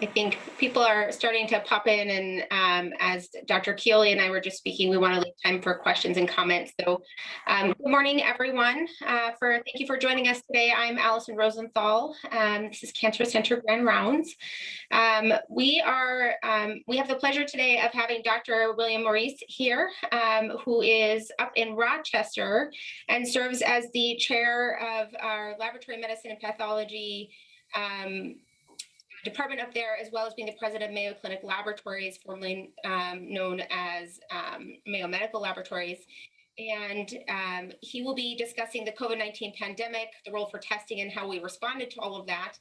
I think people are starting to pop in, and as Dr. Keeley and I were just speaking, we want to leave time for questions and comments. So good morning, everyone. Thank you for joining us today. I'm Allison Rosenthal. This is Cancer Center Grand Rounds. We have the pleasure today of having Dr. William Morice here, who is up in Rochester and serves as the chair of our Laboratory Medicine and Pathology department up there, as well as being the president of Mayo Clinic Laboratories, formerly known as Mayo Medical Laboratories. And he will be discussing the COVID-19 pandemic, the role for testing, and how we responded to all of that.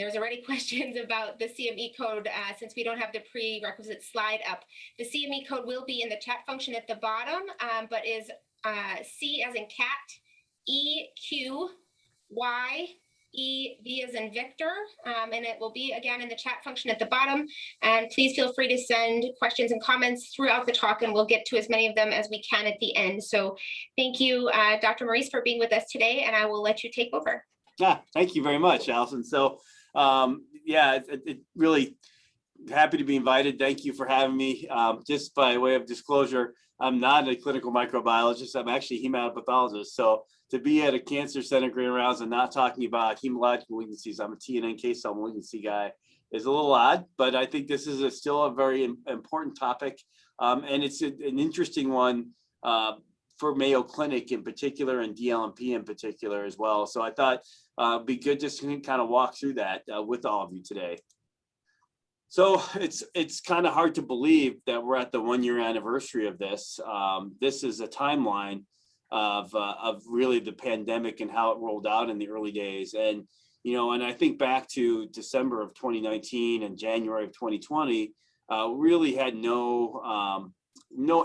There's already questions about the CME code since we don't have the prerequisite slide up. The CME code will be in the chat function at the bottom, but is C as in cat, E, Q, Y, E, V as in Victor, and it will be again in the chat function at the bottom. And please feel free to send questions and comments throughout the talk, and we'll get to as many of them as we can at the end. So thank you, Dr. Morice, for being with us today, and I will let you take over. Thank you very much, Allison. So yeah, it really happy to be invited. Thank you for having me. Just by way of disclosure, I'm not a clinical microbiologist. I'm actually a hematopathologist. So to be at a cancer center Grand Rounds and not talking about hematological malignancies, I'm a T and NK cell malignancy guy, is a little odd, but I think this is still a very important topic. And it's an interesting one for Mayo Clinic in particular, and DLMP in particular as well. So I thought it'd be good just to kind of walk through that with all of you today. So it's kind of hard to believe that we're at the 1-year anniversary of this. This is a timeline of really the pandemic and how it rolled out in the early days. And, you know, and I think back to December of 2019 and January of 2020, really had no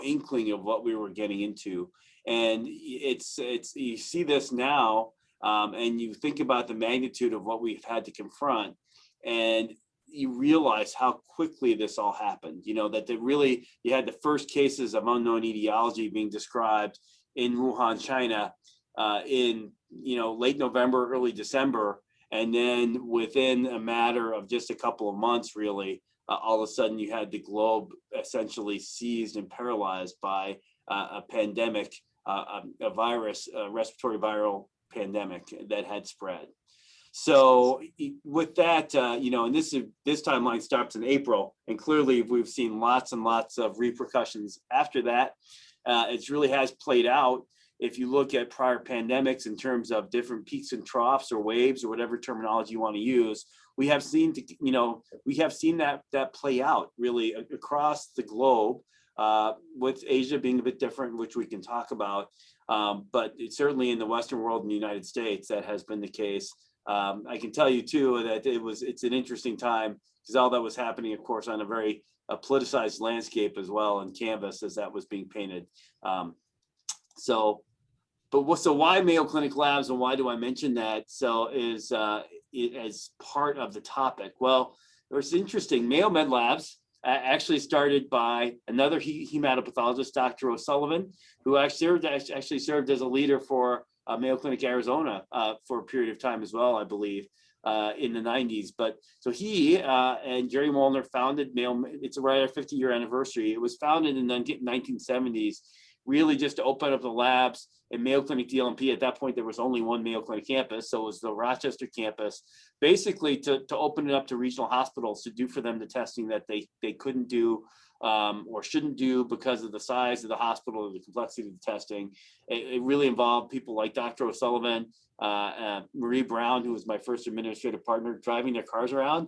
inkling of what we were getting into. And it's you see this now, and you think about the magnitude of what we've had to confront, and you realize how quickly this all happened. You know, that you had the first cases of unknown etiology being described in Wuhan, China, in late November, early December, and then within a matter of just a couple of months, really, all of a sudden you had the globe essentially seized and paralyzed by a pandemic, a virus, a respiratory viral pandemic that had spread. So with that, and this timeline starts in April, and clearly we've seen lots and lots of repercussions after that. It really has played out. If you look at prior pandemics in terms of different peaks and troughs or waves or whatever terminology you want to use, we have seen that play out really across the globe, with Asia being a bit different, which we can talk about. But certainly in the Western world and the United States, that has been the case. I can tell you too that it's an interesting time, because all that was happening, of course, on a very politicized landscape as well, and canvas as that was being painted. So why Mayo Clinic Labs, and why do I mention that? So is as part of the topic. Well, it's interesting. Mayo Med Labs actually started by another hematopathologist, Dr. O'Sullivan, who actually served as a leader for Mayo Clinic Arizona for a period of time as well, I believe, in the 90s. But so he and Jerry Molnar founded Mayo. It's right at our 50-year anniversary. It was founded in the 1970s, really just to open up the labs. And Mayo Clinic DLMP, at that point, there was only one Mayo Clinic campus, so it was the Rochester campus, basically to open it up to regional hospitals to do for them the testing that they couldn't do or shouldn't do because of the size of the hospital or the complexity of the testing. It really involved people like Dr. O'Sullivan, Marie Brown, who was my first administrative partner, driving their cars around,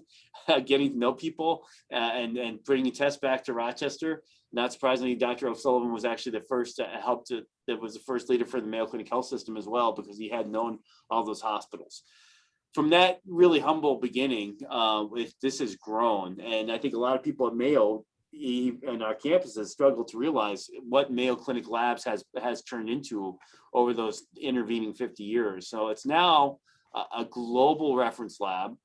getting to know people, and bringing tests back to Rochester. Not surprisingly, Dr. O'Sullivan was actually the first that was the first leader for the Mayo Clinic health system as well, because he had known all those hospitals. From that really humble beginning, this has grown. And I think a lot of people at Mayo and our campuses struggle to realize what Mayo Clinic Labs has turned into over those intervening 50 years. So it's now a global reference lab.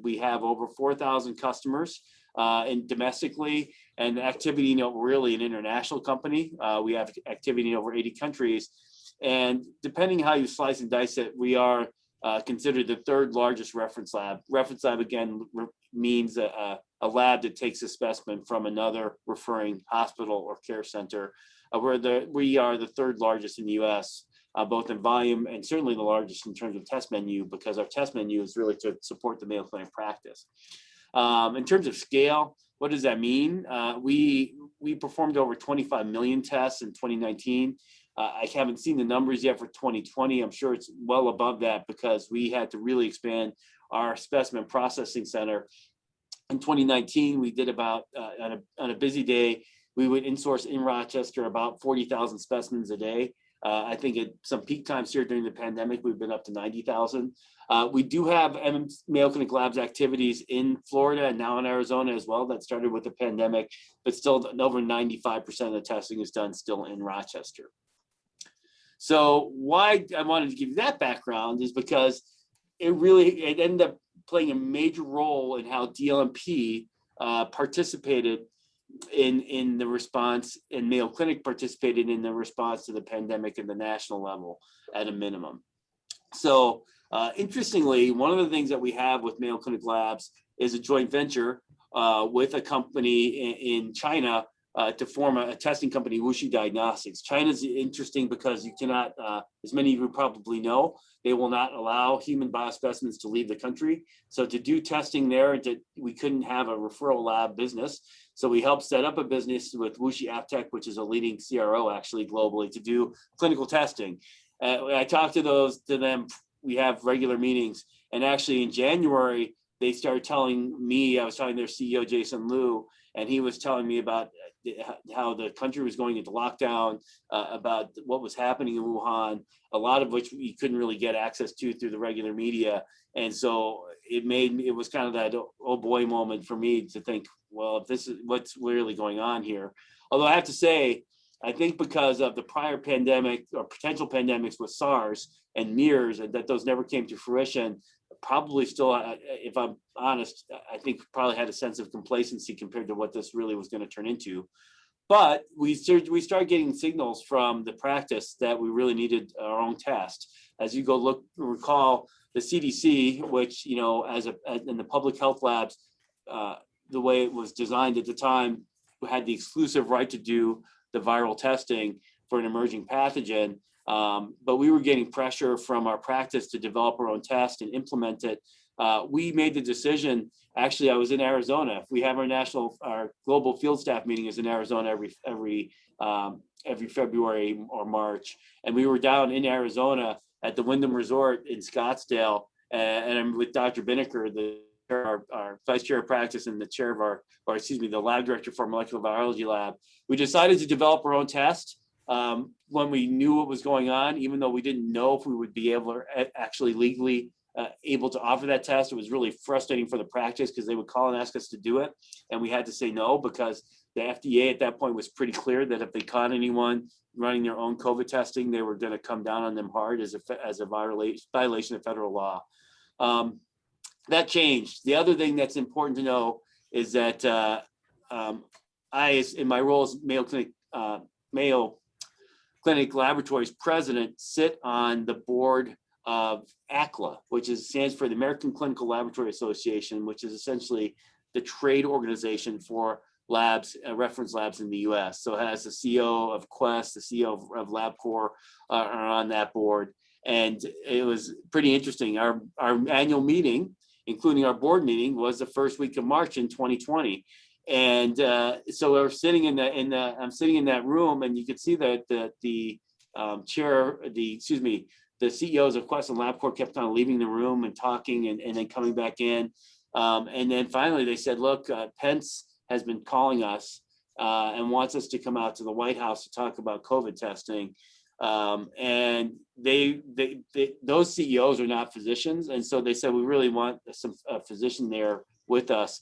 We have over 4,000 customers and domestically, and activity, really an international company. We have activity in over 80 countries. And depending how you slice and dice it, we are considered the third largest reference lab. Reference lab, again, means a a lab that takes a specimen from another referring hospital or care center. We are the third largest in the US, both in volume and certainly the largest in terms of test menu, because our test menu is really to support the Mayo Clinic practice. In terms of scale, what does that mean? We performed over 25 million tests in 2019. I haven't seen the numbers yet for 2020. I'm sure it's well above that because we had to really expand our specimen processing center. In 2019, we did about, on a busy day, we would insource in Rochester about 40,000 specimens a day. I think at some peak times here during the pandemic, we've been up to 90,000. We do have Mayo Clinic Labs activities in Florida and now in Arizona as well. That started with the pandemic, but still over 95% of the testing is done still in Rochester. So why I wanted to give you that background is because it ended up playing a major role in how DLMP participated in the response, and Mayo Clinic participated in the response to the pandemic at the national level at a minimum. So interestingly, one of the things that we have with Mayo Clinic Labs is a joint venture with a company in China to form a testing company, Wuxi Diagnostics. China's interesting because you cannot, as many of you probably know, they will not allow human biospecimens to leave the country. So to do testing there, we couldn't have a referral lab business. So we helped set up a business with Wuxi Aptech, which is a leading CRO actually globally, to do clinical testing. I talked to them, we have regular meetings. And actually in January, they started telling me, I was talking to their CEO, Jason Liu, and he was telling me about how the country was going into lockdown, about what was happening in Wuhan, a lot of which we couldn't really get access to through the regular media. And so it was kind of that oh boy moment for me to think, well, if this is what's really going on here. Although I have to say, I think because of the prior pandemic or potential pandemics with SARS and MERS, and that those never came to fruition, probably still, if I'm honest, I think probably had a sense of complacency compared to what this really was going to turn into. But we started getting signals from the practice that we really needed our own test. As you go recall the CDC, which, you know, in the public health labs, the way it was designed at the time, had the exclusive right to do the viral testing for an emerging pathogen. But we were getting pressure from our practice to develop our own test and implement it. We made the decision, actually, I was in Arizona. We have our global field staff meeting is in Arizona every February or March. And we were down in Arizona at the Wyndham Resort in Scottsdale. And I'm with Dr. Binnicker, our vice chair of practice and the chair of the lab director for our molecular biology lab. We decided to develop our own test. When we knew what was going on, even though we didn't know if we would be able to actually legally able to offer that test. It was really frustrating for the practice because they would call and ask us to do it. And we had to say no because the FDA at that point was pretty clear that if they caught anyone running their own COVID testing, they were going to come down on them hard as a violation of federal law. That changed. The other thing that's important to know is that I, in my role as Mayo Clinic Laboratories president, sit on the board of ACLA, which stands for the American Clinical Laboratory Association, which is essentially the trade organization for labs, reference labs in the US. So it has the CEO of Quest, the CEO of LabCorp are on that board. And it was pretty interesting. Our annual meeting, including our board meeting, was the first week of March in 2020. And so we're sitting I'm sitting in that room, and you could see that the CEOs of Quest and LabCorp kept on leaving the room and talking and then coming back in. And then finally they said, look, Pence has been calling us and wants us to come out to the White House to talk about COVID testing. And those CEOs are not physicians. And so they said, we really want a physician there with us.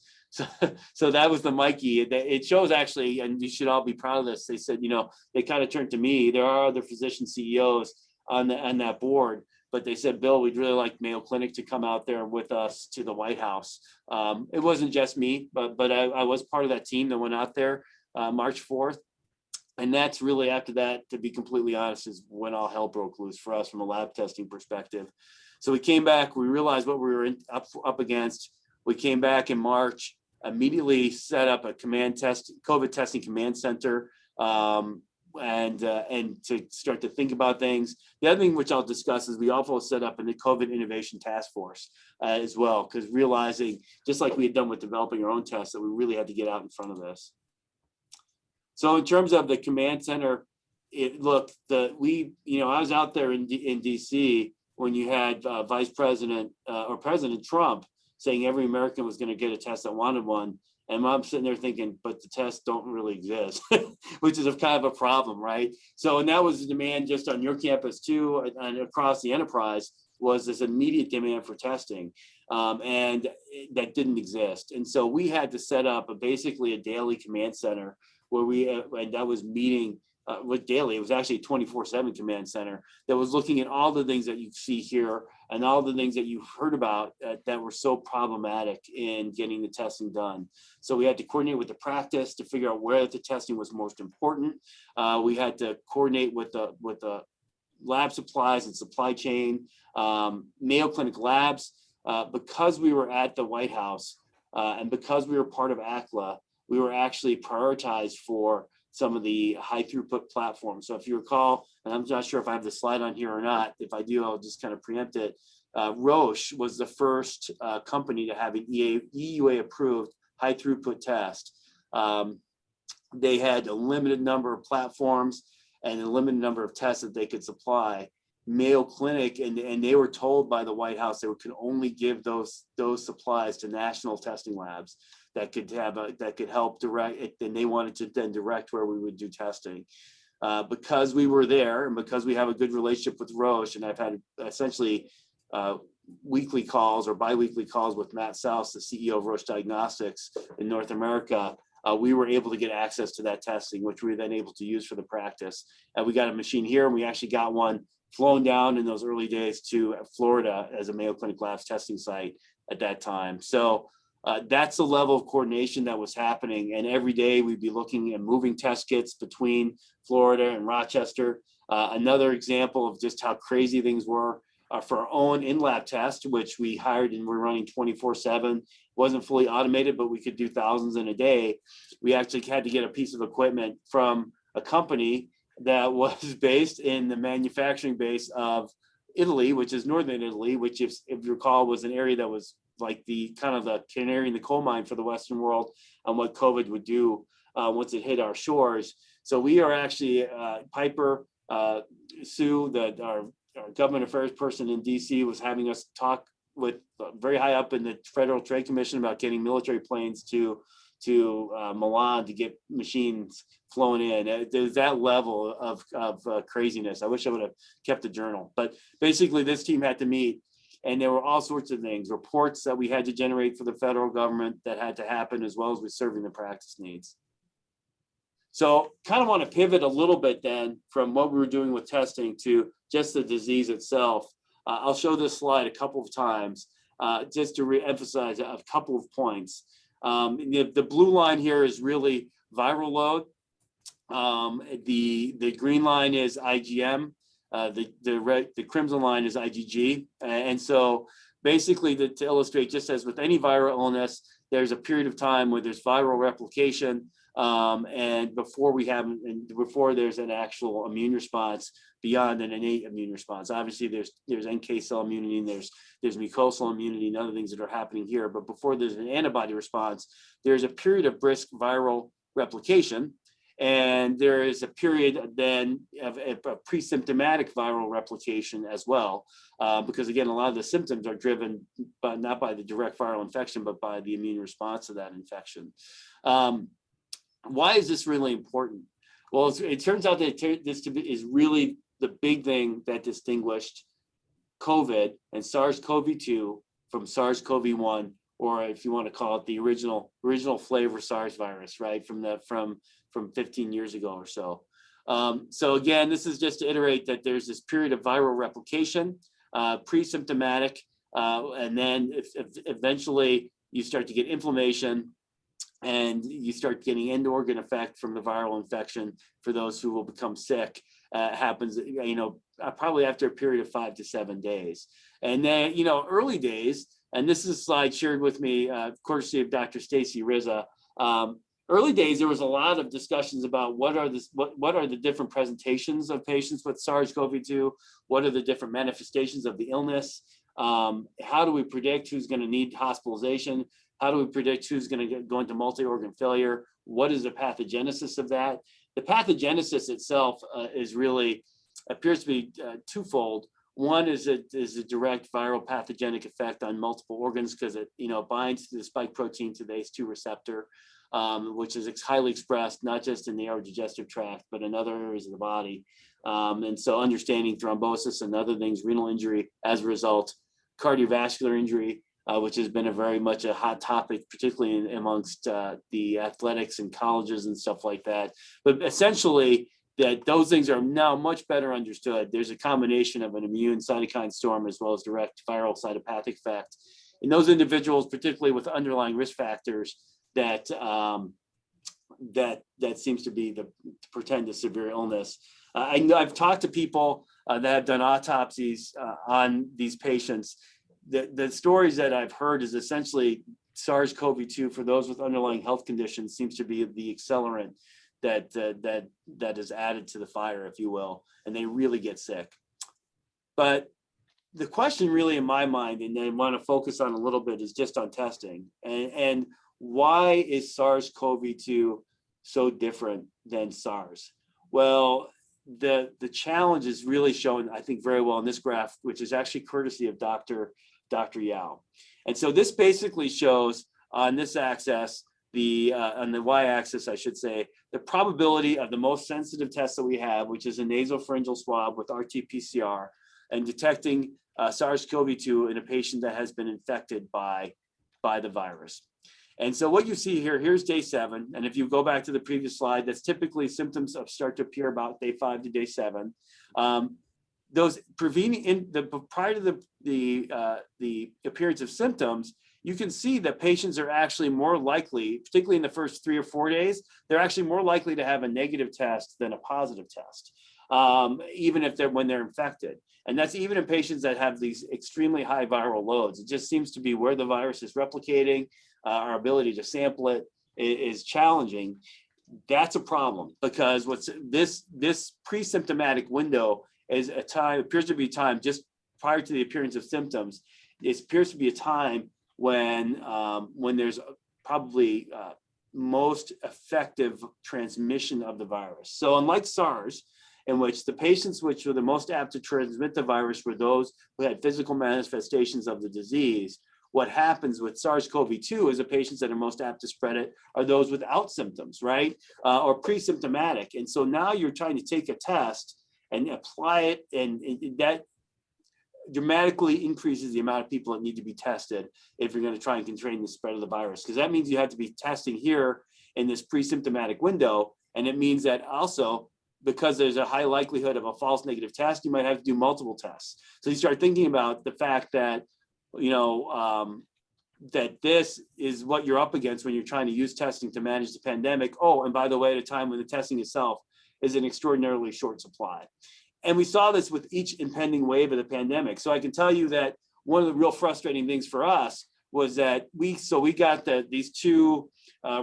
So that was the Mikey. It shows actually, and you should all be proud of this. They said, they kind of turned to me. There are other physician CEOs on that board, but they said, Bill, we'd really like Mayo Clinic to come out there with us to the White House. It wasn't just me, but I was part of that team that went out there March 4th. And that's really after that, to be completely honest, is when all hell broke loose for us from a lab testing perspective. So we came back, we realized what we were up against. We came back in March. immediately set up a COVID testing command center, and to start to think about things. The other thing which I'll discuss is we also set up a COVID Innovation Task Force as well, because realizing, just like we had done with developing our own tests, that we really had to get out in front of this. So in terms of the command center, I was out there in DC when you had Vice President or President Trump saying every American was going to get a test that wanted one. And I'm sitting there thinking, but the tests don't really exist, which is a kind of a problem, right? So, and that was the demand just on your campus too, and across the enterprise, was this immediate demand for testing, and that didn't exist. And so we had to set up basically a daily command center where and that was meeting with daily. It was actually a 24/7 command center that was looking at all the things that you see here and all the things that you've heard about that were so problematic in getting the testing done. So we had to coordinate with the practice to figure out where the testing was most important. We had to coordinate with the lab supplies and supply chain. Mayo Clinic labs, because we were at the White House and because we were part of ACLA, we were actually prioritized for some of the high throughput platforms. So if you recall, and I'm not sure if I have the slide on here or not, if I do, I'll just kind of preempt it. Roche was the first company to have an EUA approved high throughput test. They had a limited number of platforms and a limited number of tests that they could supply. Mayo Clinic, and they were told by the White House they could only give those supplies to national testing labs that could help direct it, and they wanted to then direct where we would do testing. Because we were there and because we have a good relationship with Roche, and I've had essentially weekly calls or biweekly calls with Matt South, the CEO of Roche Diagnostics in North America, we were able to get access to that testing, which we were then able to use for the practice. And we got a machine here, and we actually got one flown down in those early days to Florida as a Mayo Clinic Labs testing site at that time. So that's the level of coordination that was happening. And every day we'd be looking at moving test kits between Florida and Rochester. Another example of just how crazy things were for our own in-lab test, which we hired and we're running 24/7. Wasn't fully automated, but we could do thousands in a day. We actually had to get a piece of equipment from a company that was based in the manufacturing base of Italy, which is northern Italy, which if you recall was an area that was like the kind of the canary in the coal mine for the Western world on what COVID would do once it hit our shores. So we are actually, Piper Sue, our government affairs person in DC, was having us talk with very high up in the Federal Trade Commission about getting military planes to Milan to get machines flown in. There's that level of craziness. I wish I would have kept a journal, but basically this team had to meet, and there were all sorts of things, reports that we had to generate for the federal government that had to happen, as well as with serving the practice needs. So kind of want to pivot a little bit then from what we were doing with testing to just the disease itself. I'll show this slide a couple of times just to re-emphasize a couple of points. The blue line here is really viral load. The green line is IgM. The crimson line is IgG. And so basically to illustrate, just as with any viral illness, there's a period of time where there's viral replication and before there's an actual immune response beyond an innate immune response. Obviously there's NK cell immunity and there's mucosal immunity and other things that are happening here. But before there's an antibody response, there's a period of brisk viral replication. And there is a period then of a pre-symptomatic viral replication as well, because again, a lot of the symptoms are driven not by the direct viral infection, but by the immune response to that infection. Why is this really important? Well, it turns out that this is really the big thing that distinguished COVID and SARS-CoV-2 from SARS-CoV-1, or if you want to call it the original flavor SARS virus, right? From 15 years ago or so. So again, this is just to iterate that there's this period of viral replication, pre-symptomatic, and then eventually you start to get inflammation and you start getting end organ effect from the viral infection for those who will become sick. Happens, probably after a period of 5 to 7 days. And then, early days, And this is a slide shared with me, courtesy of Dr. Stacy Rizza. Early days, there was a lot of discussions about what are the different presentations of patients with SARS-CoV-2, what are the different manifestations of the illness, how do we predict who's going to need hospitalization, how do we predict who's going to go into multi-organ failure, what is the pathogenesis of that? The pathogenesis itself appears to be twofold. One is a direct viral pathogenic effect on multiple organs because it binds to the spike protein to the ACE2 receptor, which is highly expressed not just in the upper digestive tract but in other areas of the body. And so understanding thrombosis and other things, renal injury as a result, cardiovascular injury, which has been very much a hot topic, particularly amongst the athletics and colleges and stuff like that. But essentially, that those things are now much better understood. There's a combination of an immune cytokine storm as well as direct viral cytopathic effect. In those individuals, particularly with underlying risk factors, that seems to be the portend a severe illness. I've talked to people that have done autopsies on these patients. The stories that I've heard is essentially SARS-CoV-2 for those with underlying health conditions seems to be the accelerant that is added to the fire, if you will, and they really get sick. But the question really in my mind, and I want to focus on a little bit, is just on testing. And why is SARS-CoV-2 so different than SARS? Well, the challenge is really shown, I think, very well in this graph, which is actually courtesy of Dr. Yao. And so this basically shows on this axis, on the y-axis, I should say, the probability of the most sensitive test that we have, which is a nasopharyngeal swab with RT-PCR, and detecting SARS-CoV-2 in a patient that has been infected by the virus. And so what you see here, here's day 7. And if you go back to the previous slide, that's typically symptoms start to appear about day 5 to day 7. Those prior to the appearance of symptoms, you can see that patients are actually more likely, particularly in the first 3 or 4 days, they're actually more likely to have a negative test than a positive test, even if when they're infected. And that's even in patients that have these extremely high viral loads. It just seems to be where the virus is replicating. Our ability to sample it is challenging. That's a problem because this pre-symptomatic window is appears to be a time just prior to the appearance of symptoms. It appears to be a time when there's probably most effective transmission of the virus. So unlike SARS, in which the patients which were the most apt to transmit the virus were those who had physical manifestations of the disease, what happens with SARS-CoV-2 is the patients that are most apt to spread it are those without symptoms, right? Or pre-symptomatic. And so now you're trying to take a test and apply it, and that dramatically increases the amount of people that need to be tested if you're going to try and contain the spread of the virus. Because that means you have to be testing here in this pre-symptomatic window. And it means that also, because there's a high likelihood of a false negative test, you might have to do multiple tests. So you start thinking about the fact that that this is what you're up against when you're trying to use testing to manage the pandemic. Oh, and by the way, at a time when the testing itself is an extraordinarily short supply. And we saw this with each impending wave of the pandemic. So I can tell you that one of the real frustrating things for us was that we got these 2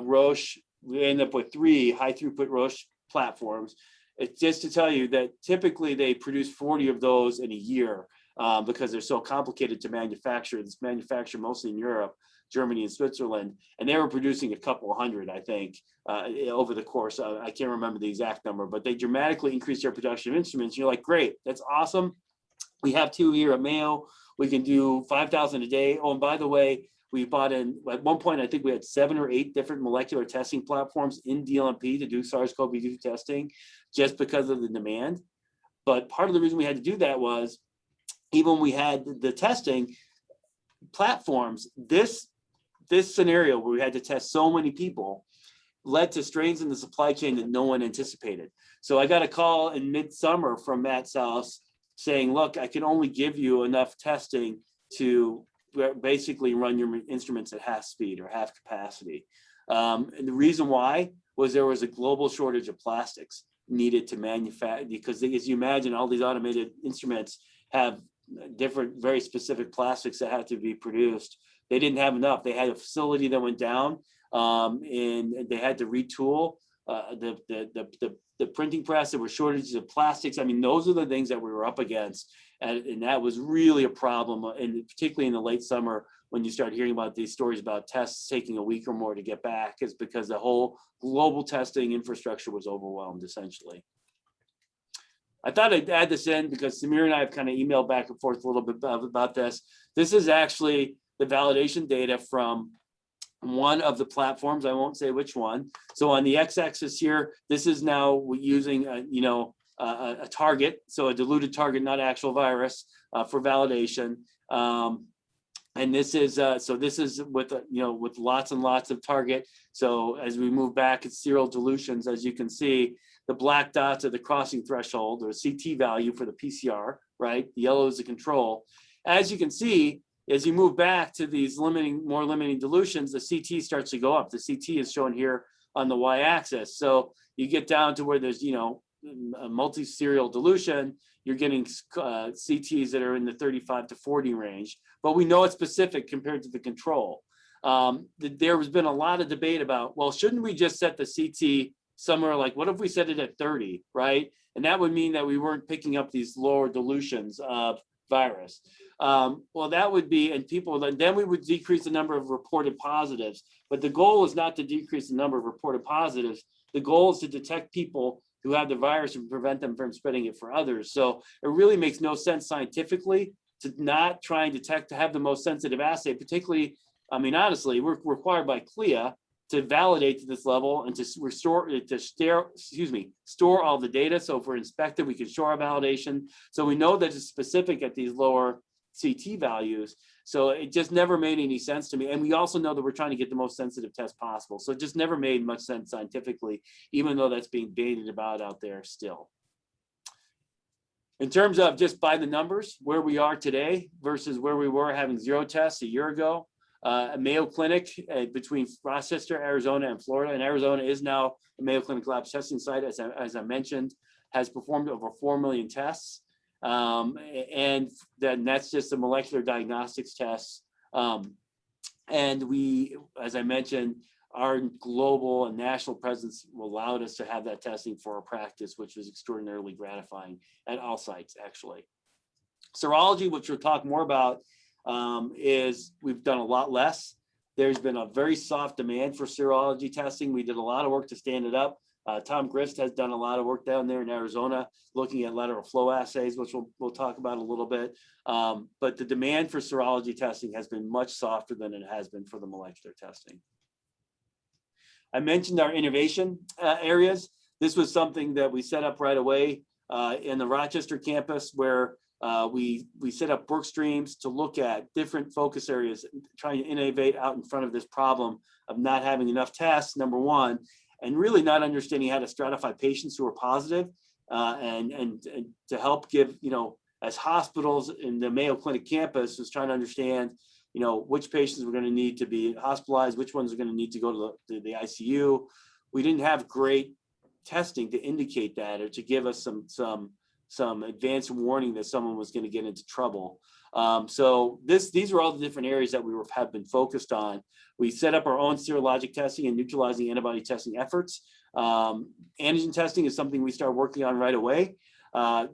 Roche, we ended up with 3 high throughput Roche platforms. It's just to tell you that typically they produce 40 of those in a year. Because they're so complicated to manufacture. It's manufactured mostly in Europe, Germany, and Switzerland, and they were producing a couple hundred, I think, over the course of, I can't remember the exact number, but they dramatically increased their production of instruments. You're like, great, that's awesome. We have 2 here at Mayo. We can do 5,000 a day. Oh, and by the way, we bought in, at one point, I think we had 7 or 8 different molecular testing platforms in DLMP to do SARS-CoV-2 testing just because of the demand. But part of the reason we had to do that was, even when we had the testing platforms, this scenario where we had to test so many people led to strains in the supply chain that no one anticipated. So I got a call in midsummer from Matt South saying, look, I can only give you enough testing to basically run your instruments at half speed or half capacity. And the reason why was there was a global shortage of plastics needed to manufacture, because as you imagine, all these automated instruments have different, very specific plastics that had to be produced. They didn't have enough. They had a facility that went down, and they had to retool the printing press. There were shortages of plastics. I mean, those are the things that we were up against, and that was really a problem, and particularly in the late summer when you start hearing about these stories about tests taking a week or more to get back, is because the whole global testing infrastructure was overwhelmed, essentially. I thought I'd add this in because Samir and I have kind of emailed back and forth a little bit about this. This is actually the validation data from one of the platforms. I won't say which one. So on the x-axis here, this is now using a target, so a diluted target, not actual virus, for validation. And this is this is with with lots and lots of target. So as we move back, it's serial dilutions. As you can see, the black dots are the crossing threshold or CT value for the PCR, right? The yellow is the control. As you can see, as you move back to these more limiting dilutions, the CT starts to go up. The CT is shown here on the y-axis. So you get down to where there's, a multi-serial dilution, you're getting CTs that are in the 35 to 40 range, but we know it's specific compared to the control. There has been a lot of debate about, well, shouldn't we just set the CT somewhere like, what if we set it at 30, right? And that would mean that we weren't picking up these lower dilutions of virus. Well, that would be, and then we would decrease the number of reported positives. But the goal is not to decrease the number of reported positives. The goal is to detect people who have the virus and prevent them from spreading it for others. So it really makes no sense scientifically to not try and detect, to have the most sensitive assay, particularly, I mean, honestly, we're required by CLIA to validate to this level and to store all the data. So if we're inspected, we can show our validation. So we know that it's specific at these lower CT values. So it just never made any sense to me. And we also know that we're trying to get the most sensitive test possible. So it just never made much sense scientifically, even though that's being debated about out there still. In terms of just by the numbers, where we are today versus where we were having 0 tests a year ago, Mayo Clinic between Rochester, Arizona, and Florida, and Arizona is now a Mayo Clinic Labs testing site, as I mentioned, has performed over 4 million tests. And that's just the molecular diagnostics tests. And we, as I mentioned, our global and national presence allowed us to have that testing for our practice, which was extraordinarily gratifying at all sites, actually. Serology, which we'll talk more about, is we've done a lot less. There's been a very soft demand for serology testing. We did a lot of work to stand it up. Tom Grist has done a lot of work down there in Arizona, looking at lateral flow assays, which we'll talk about a little bit. But the demand for serology testing has been much softer than it has been for the molecular testing. I mentioned our innovation areas. This was something that we set up right away in the Rochester campus, where we set up work streams to look at different focus areas, trying to innovate out in front of this problem of not having enough tests, number one, and really not understanding how to stratify patients who are positive, and to help give, as hospitals in the Mayo Clinic campus was trying to understand, which patients were going to need to be hospitalized, which ones are going to need to go to the ICU. We didn't have great testing to indicate that, or to give us some advanced warning that someone was going to get into trouble. So these are all the different areas that we have been focused on. We set up our own serologic testing and neutralizing antibody testing efforts. Antigen testing is something we started working on right away.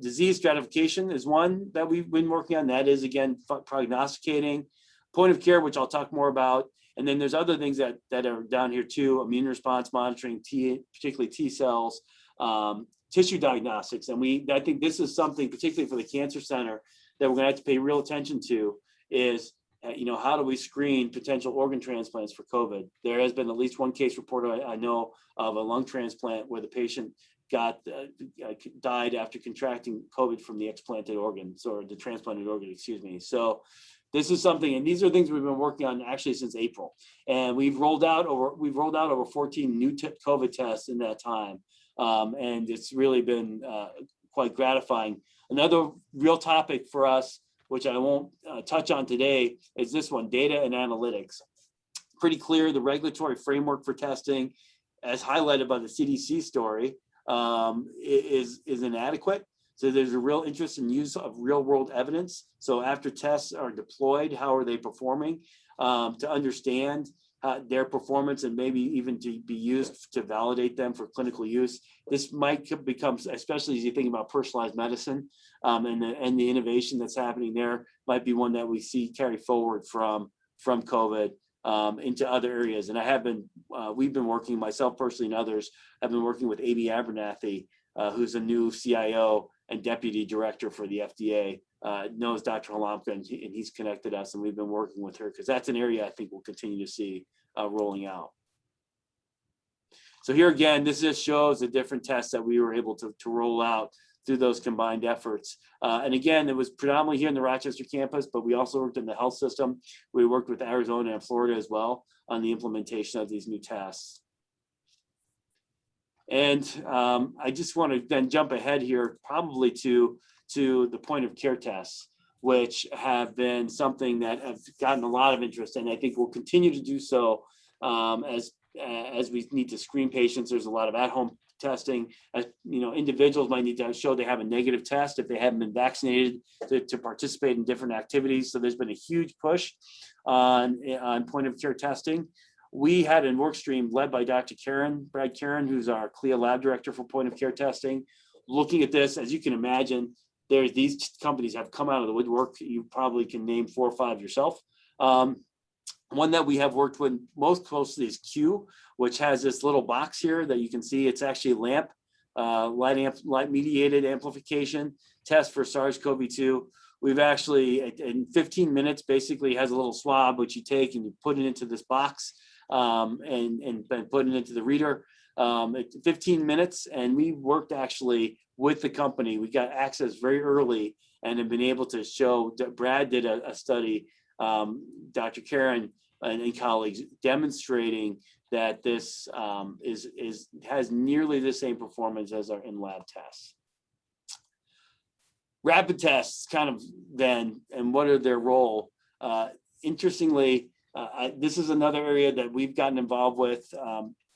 Disease stratification is one that we've been working on. That is, again, prognosticating. Point of care, which I'll talk more about. And then there's other things that are down here too: immune response monitoring, particularly T cells, tissue diagnostics. And I think this is something, particularly for the cancer center, that we're going to have to pay real attention to, is how do we screen potential organ transplants for COVID? There has been at least one case reported, I know, of a lung transplant where the patient died after contracting COVID from the explanted organs, or the transplanted organ, excuse me. So this is something, and these are things we've been working on actually since April, and we've rolled out over 14 new COVID tests in that time, and it's really been quite gratifying. Another real topic for us, which I won't touch on today, is this one: data and analytics. Pretty clear the regulatory framework for testing, as highlighted by the CDC story, is inadequate. So there's a real interest in use of real world evidence. So after tests are deployed, how are they performing, to understand their performance and maybe even to be used to validate them for clinical use. This might become, especially as you think about personalized medicine, and the innovation that's happening there, might be one that we see carry forward from COVID into other areas. And I have been, we've been working, myself personally and others, have been working with Amy Abernathy, who's a new CIO and deputy director for the FDA, knows Dr. Halamka, and he's connected us, and we've been working with her because that's an area I think we'll continue to see rolling out. So here again, this just shows the different tests that we were able to roll out through those combined efforts. And again, it was predominantly here in the Rochester campus, but we also worked in the health system. We worked with Arizona and Florida as well on the implementation of these new tests. And I just want to then jump ahead here probably to the point of care tests, which have been something that have gotten a lot of interest, and I think will continue to do so as we need to screen patients. There's a lot of at-home testing. Individuals might need to show they have a negative test if they haven't been vaccinated to participate in different activities. So there's been a huge push on point of care testing. We had a work stream led by Dr. Brad Karen, who's our CLIA lab director for point of care testing. Looking at this, as you can imagine, these companies have come out of the woodwork. You probably can name 4 or 5 yourself. One that we have worked with most closely is Q, which has this little box here that you can see. It's actually light mediated amplification test for SARS-CoV-2. We've actually, in 15 minutes, basically has a little swab, which you take and you put it into this box and put it into the reader. 15 minutes, and we worked actually with the company. We got access very early and have been able to show that Brad did a study, Dr. Karen and colleagues, demonstrating that this has nearly the same performance as our in-lab tests. Rapid tests kind of then, and what are their role? Interestingly, this is another area that we've gotten involved with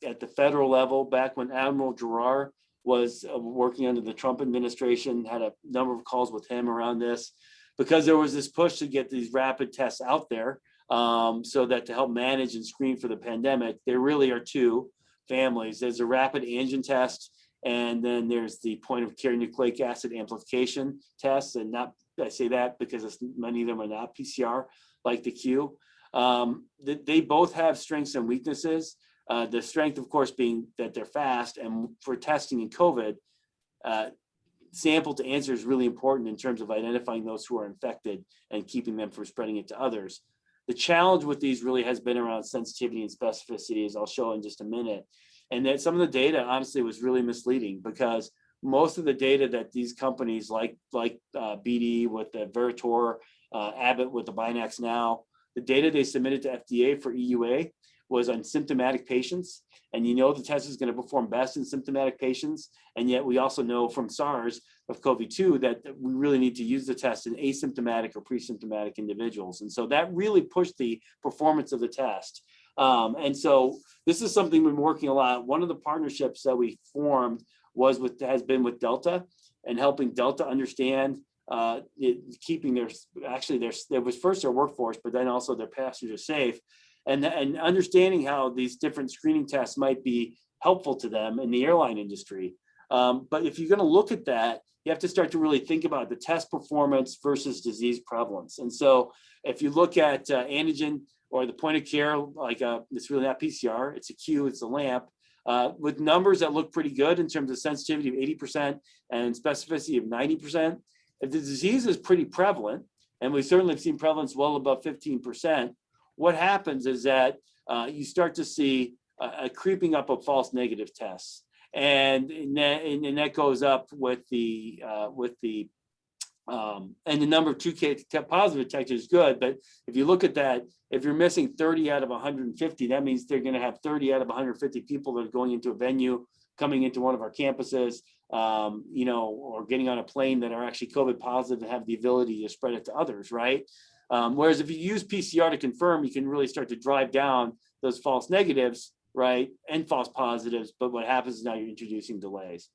at the federal level. Back when Admiral Giroir was working under the Trump administration, had a number of calls with him around this, because there was this push to get these rapid tests out there, so that to help manage and screen for the pandemic. There really are 2 families. There's a rapid antigen test, and then there's the point of care nucleic acid amplification test. And I say that because many of them are not PCR like the Q. They both have strengths and weaknesses. The strength, of course, being that they're fast, and for testing in COVID, sample to answer is really important in terms of identifying those who are infected and keeping them from spreading it to others. The challenge with these really has been around sensitivity and specificity, as I'll show in just a minute. And that some of the data, honestly, was really misleading, because most of the data that these companies like BD with the Veritor, Abbott with the Binax Now, the data they submitted to FDA for EUA was on symptomatic patients. And the test is going to perform best in symptomatic patients. And yet we also know from SARS of COVID-2 that we really need to use the test in asymptomatic or pre-symptomatic individuals. And so that really pushed the performance of the test. And so this is something we've been working a lot. One of the partnerships that we formed has been with Delta, and helping Delta understand keeping there was first their workforce, but then also their passengers safe, and understanding how these different screening tests might be helpful to them in the airline industry. But if you're going to look at that, you have to start to really think about the test performance versus disease prevalence. And so if you look at antigen or the point of care, like it's really not PCR, it's a Q, it's a LAMP, with numbers that look pretty good in terms of sensitivity of 80% and specificity of 90%. If the disease is pretty prevalent, and we certainly have seen prevalence well above 15%, what happens is that you start to see a creeping up of false negative tests. And that goes up with the and the number of 2K positive detected is good. But if you look at that, if you're missing 30 out of 150, that means they're going to have 30 out of 150 people that are going into a venue, coming into one of our campuses, or getting on a plane that are actually COVID positive and have the ability to spread it to others, right? Whereas if you use PCR to confirm, you can really start to drive down those false negatives, right, and false positives. But what happens is now you're introducing delays.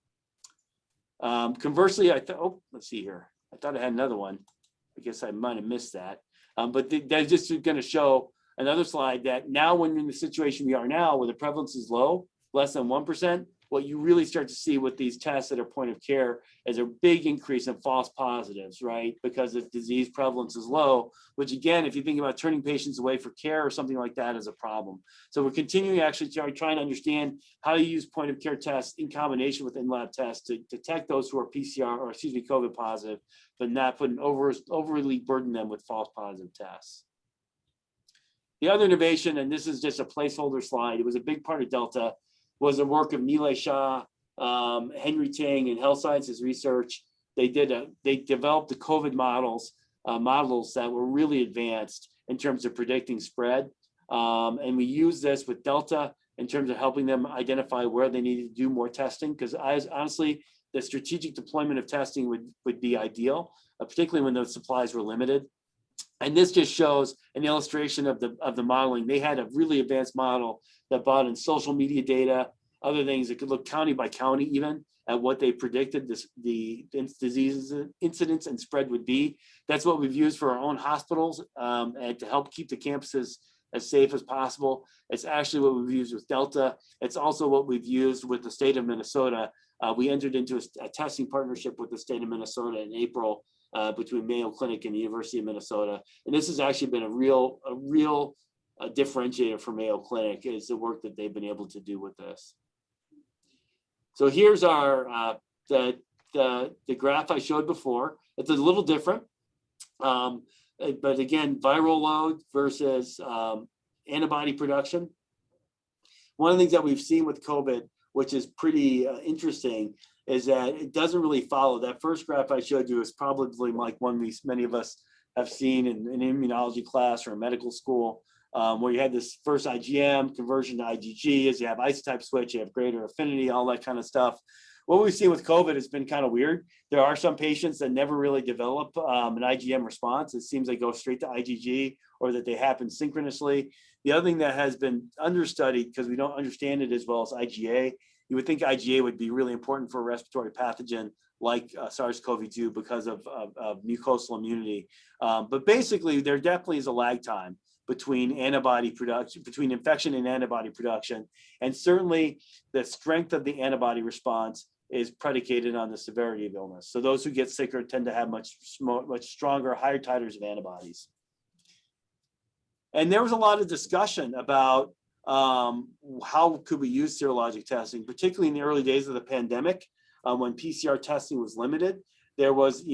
Conversely, let's see here. I thought I had another one. I guess I might have missed that. But that's just going to show another slide that now when you're in the situation we are now, where the prevalence is low, less than 1%, what you really start to see with these tests that are point of care is a big increase in false positives, right? Because the disease prevalence is low, which again, if you think about turning patients away for care or something like that is a problem. So we're continuing actually trying to understand how to use point of care tests in combination with in-lab tests to detect those who are COVID positive, but not overly burden them with false positive tests. The other innovation, and this is just a placeholder slide, it was a big part of Delta, was the work of Nilay Shah, Henry Ting, and Health Sciences Research. They developed the COVID models that were really advanced in terms of predicting spread. And we use this with Delta in terms of helping them identify where they needed to do more testing, because honestly, the strategic deployment of testing would be ideal, particularly when those supplies were limited. And this just shows an illustration of the modeling. They had a really advanced model that brought in social media data, other things that could look county by county even at what they predicted the disease incidence and spread would be. That's what we've used for our own hospitals and to help keep the campuses as safe as possible. It's actually what we've used with Delta. It's also what we've used with the state of Minnesota. We entered into a testing partnership with the state of Minnesota in April between Mayo Clinic and the University of Minnesota. And this has actually been a real differentiator for Mayo Clinic, is the work that they've been able to do with this. So here's our the graph I showed before. It's a little different, but again, viral load versus antibody production. One of the things that we've seen with COVID, which is pretty interesting, is that it doesn't really follow. That first graph I showed you is probably like one many of us have seen in an immunology class or a medical school, where you had this first IgM conversion to IgG. As you have isotype switch, you have greater affinity, all that kind of stuff. What we've seen with COVID has been kind of weird. There are some patients that never really develop an IgM response. It seems they go straight to IgG, or that they happen synchronously. The other thing that has been understudied, because we don't understand it as well as IgA, you would think IgA would be really important for a respiratory pathogen like SARS-CoV-2 because of mucosal immunity. But basically, there definitely is a lag time between antibody production, between infection and antibody production. And certainly the strength of the antibody response is predicated on the severity of illness. So those who get sicker tend to have much stronger, higher titers of antibodies. And there was a lot of discussion about how could we use serologic testing, particularly in the early days of the pandemic, when PCR testing was limited. There was,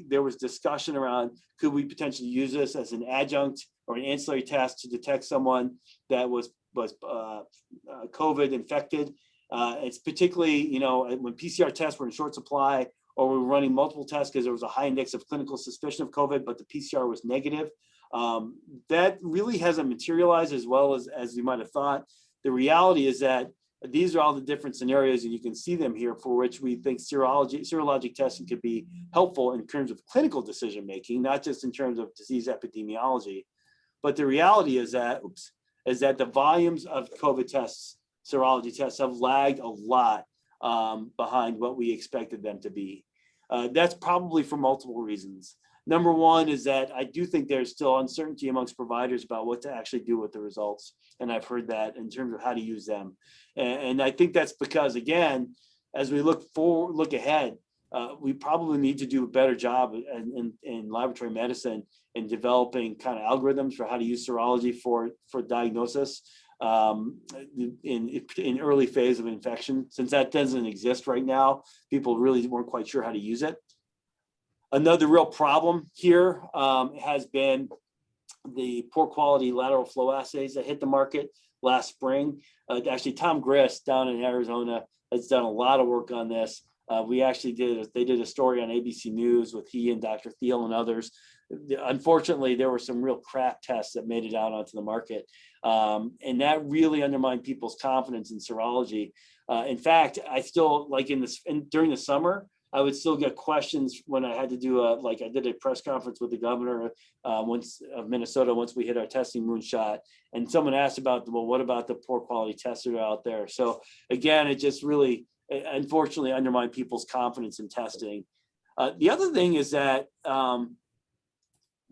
there was discussion around, could we potentially use this as an adjunct or an ancillary test to detect someone that was COVID infected. It's particularly, when PCR tests were in short supply, or we were running multiple tests because there was a high index of clinical suspicion of COVID, but the PCR was negative. That really hasn't materialized as well as you might have thought. The reality is that these are all the different scenarios, and you can see them here, for which we think serologic testing could be helpful in terms of clinical decision making, not just in terms of disease epidemiology. But the reality is that, the volumes of COVID tests, serology tests, have lagged a lot behind what we expected them to be. That's probably for multiple reasons. Number one is that I do think there's still uncertainty amongst providers about what to actually do with the results. And I've heard that in terms of how to use them. And I think that's because, again, as we look ahead, we probably need to do a better job in laboratory medicine in developing kind of algorithms for how to use serology for diagnosis in early phase of infection. Since that doesn't exist right now, people really weren't quite sure how to use it. Another real problem here has been the poor quality lateral flow assays that hit the market last spring. Actually, Tom Grist down in Arizona has done a lot of work on this. They did a story on ABC News with he and Dr. Thiel and others. Unfortunately, there were some real crap tests that made it out onto the market. And that really undermined people's confidence in serology. In fact, I still, during the summer, I would still get questions when I had to do I did a press conference with the governor of Minnesota once we hit our testing moonshot, and someone asked about, well, what about the poor quality tests that are out there? So again, it just really unfortunately undermine people's confidence in testing. The other thing is that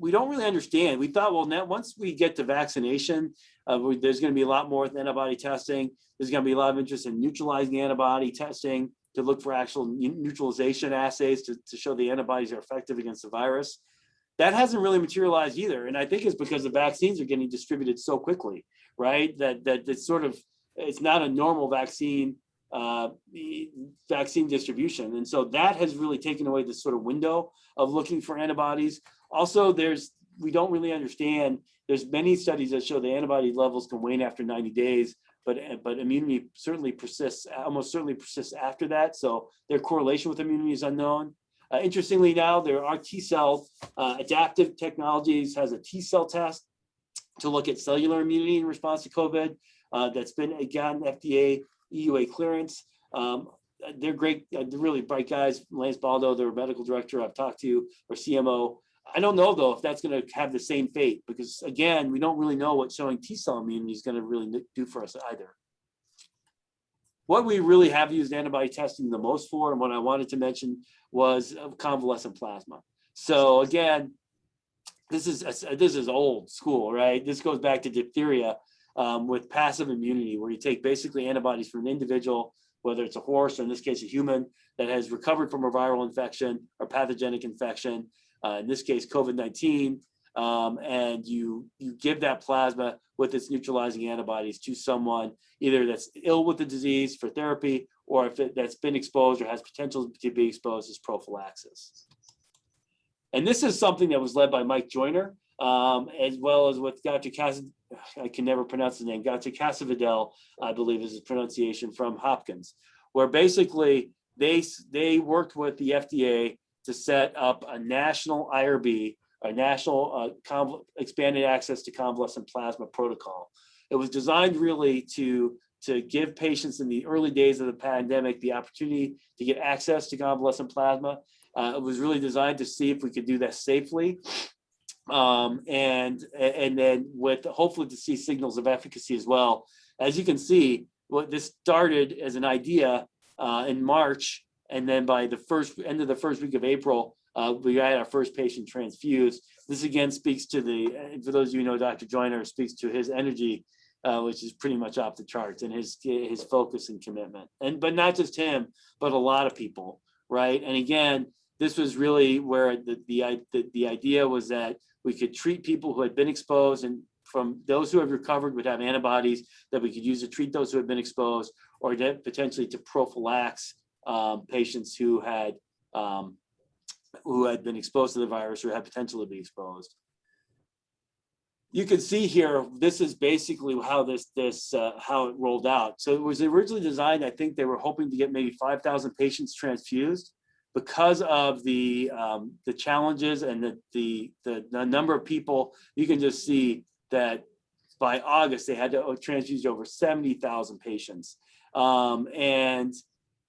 we don't really understand. We thought, well, now once we get to vaccination, there's going to be a lot more with antibody testing. There's going to be a lot of interest in neutralizing antibody testing to look for actual neutralization assays to show the antibodies are effective against the virus. That hasn't really materialized either. And I think it's because the vaccines are getting distributed so quickly, right? That it's sort of, it's not a normal vaccine distribution. And so that has really taken away this sort of window of looking for antibodies. Also, we don't really understand, there's many studies that show the antibody levels can wane after 90 days, but immunity certainly persists, almost certainly persists after that. So their correlation with immunity is unknown. Interestingly now, there are T-cell adaptive technologies, has a T-cell test to look at cellular immunity in response to COVID. That's been, again, FDA EUA clearance. They're great, they're really bright guys. Lance Baldo, their medical director I've talked to, or CMO. I don't know though if that's going to have the same fate, because again, we don't really know what showing T-cell immunity is going to really do for us either. What we really have used antibody testing the most for, and what I wanted to mention, was convalescent plasma. So again, this is old school, right? This goes back to diphtheria with passive immunity, where you take basically antibodies from an individual, whether it's a horse or in this case a human, that has recovered from a viral infection or pathogenic infection, in this case COVID-19, and you give that plasma with its neutralizing antibodies to someone either that's ill with the disease for therapy, or if that's been exposed or has potential to be exposed as prophylaxis. And this is something that was led by Mike Joyner, as well as with Dr. I can never pronounce his name, Dr. Casavidel, I believe is his pronunciation, from Hopkins, where basically they worked with the FDA to set up a national IRB, a national expanded access to convalescent plasma protocol. It was designed really to give patients in the early days of the pandemic the opportunity to get access to convalescent plasma. It was really designed to see if we could do that safely, and then with hopefully to see signals of efficacy as well. As you can see, this started as an idea in March, and then by the end of the first week of April, we had our first patient transfused. This again speaks to for those of you who know Dr. Joyner, speaks to his energy, which is pretty much off the charts, and his focus and commitment. But not just him, but a lot of people, right? And again, this was really where the idea was that we could treat people who had been exposed, and from those who have recovered would have antibodies that we could use to treat those who had been exposed, or potentially to prophylax patients who had been exposed to the virus or had potential to be exposed. You can see here, this is basically how how it rolled out. So it was originally designed, I think they were hoping to get maybe 5,000 patients transfused. Because of the challenges and the number of people, you can just see that by August they had to transfuse over 70,000 patients. And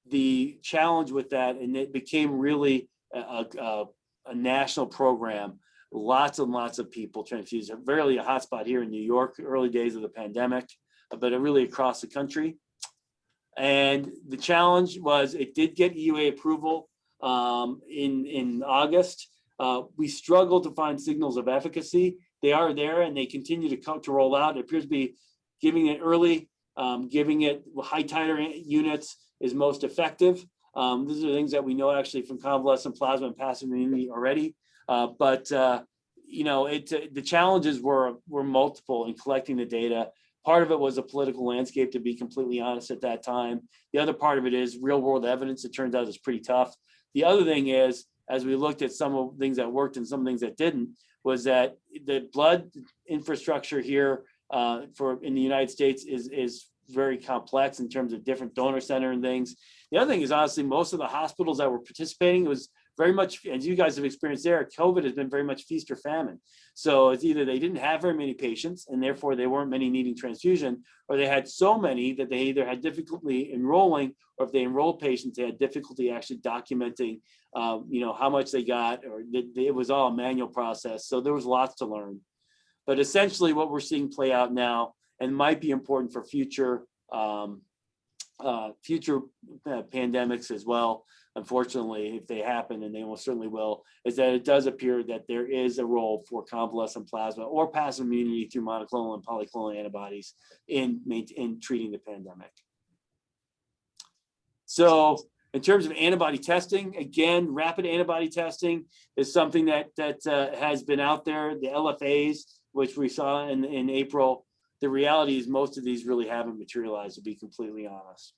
the challenge with that, and it became really a national program. Lots and lots of people transfused. Really a hotspot here in New York, early days of the pandemic, but really across the country. And the challenge was it did get EUA approval in August. We struggled to find signals of efficacy. They are there and they continue to roll out. It appears to be giving it early, giving it high titer units is most effective. These are things that we know actually from convalescent plasma and passive immunity already. You know, the challenges were multiple in collecting the data. Part of it was a political landscape, to be completely honest, at that time. The other part of it is real world evidence. It turns out is pretty tough. The other thing is, as we looked at some of the things that worked and some things that didn't, was that the blood infrastructure here in the United States is very complex in terms of different donor center and things. The other thing is, honestly, most of the hospitals that were participating, it was very much, as you guys have experienced there, COVID has been very much feast or famine. So it's either they didn't have very many patients and therefore they weren't many needing transfusion, or they had so many that they either had difficulty enrolling, or if they enrolled patients, they had difficulty actually documenting, you know, how much they got, or it was all a manual process. So there was lots to learn. But essentially what we're seeing play out now, and might be important for future future pandemics as well, unfortunately, if they happen, and they will certainly will, is that it does appear that there is a role for convalescent plasma or passive immunity through monoclonal and polyclonal antibodies in treating the pandemic. So in terms of antibody testing, again, rapid antibody testing is something that has been out there. The LFAs, which we saw in April, the reality is most of these really haven't materialized, to be completely honest.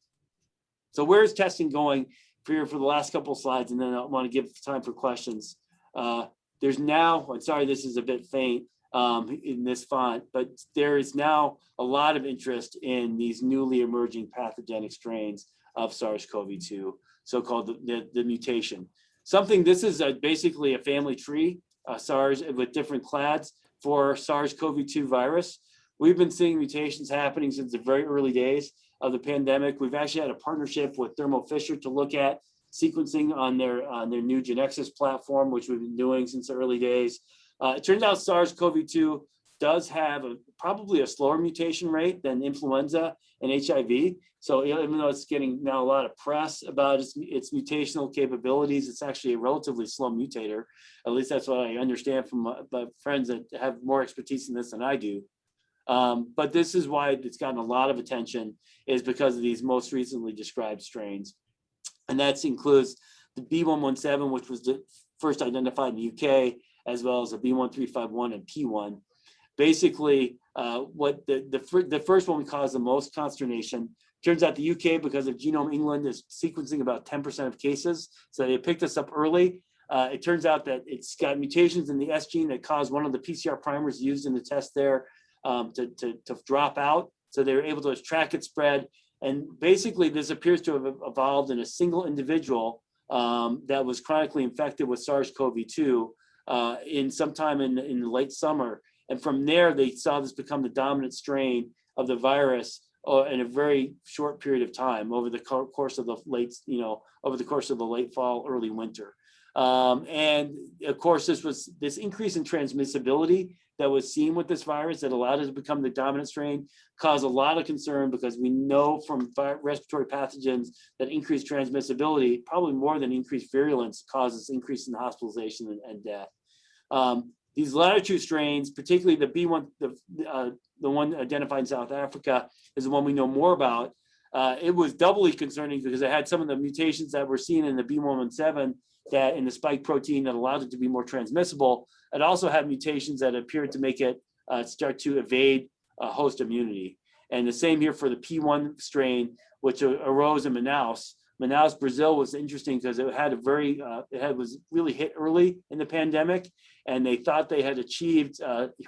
So where's testing going for the last couple of slides, and then I want to give time for questions. There's now, I'm sorry, this is a bit faint in this font, but there is now a lot of interest in these newly emerging pathogenic strains of SARS-CoV-2, so-called the mutation. This is basically a family tree, SARS with different clades for SARS-CoV-2 virus. We've been seeing mutations happening since the very early days of the pandemic. We've actually had a partnership with Thermo Fisher to look at sequencing on their new Genexus platform, which we've been doing since the early days. It turns out SARS-CoV-2 does have probably a slower mutation rate than influenza and HIV. So even though it's getting now a lot of press about its mutational capabilities, it's actually a relatively slow mutator. At least that's what I understand from my friends that have more expertise in this than I do. But this is why it's gotten a lot of attention, is because of these most recently described strains. And that includes the B117, which was first identified in the UK, as well as the B1351 and P1. Basically, what the first one caused the most consternation. Turns out the UK, because of Genome England, is sequencing about 10% of cases. So they picked this up early. It turns out that it's got mutations in the S gene that caused one of the PCR primers used in the test there to drop out. So they were able to track its spread. And basically, this appears to have evolved in a single individual that was chronically infected with SARS-CoV-2 sometime in the late summer. And from there, they saw this become the dominant strain of the virus in a very short period of time over the course of the late fall, early winter. And of course, this increase in transmissibility that was seen with this virus that allowed it to become the dominant strain caused a lot of concern, because we know from respiratory pathogens that increased transmissibility, probably more than increased virulence, causes increase in hospitalization and death. These latter two strains, particularly the B1, the one identified in South Africa, is the one we know more about. It was doubly concerning because it had some of the mutations that were seen in the B117 that in the spike protein that allowed it to be more transmissible. It also had mutations that appeared to make it start to evade host immunity. And the same here for the P1 strain, which arose in Manaus. Manaus, Brazil was interesting because it had was really hit early in the pandemic, and they thought they had achieved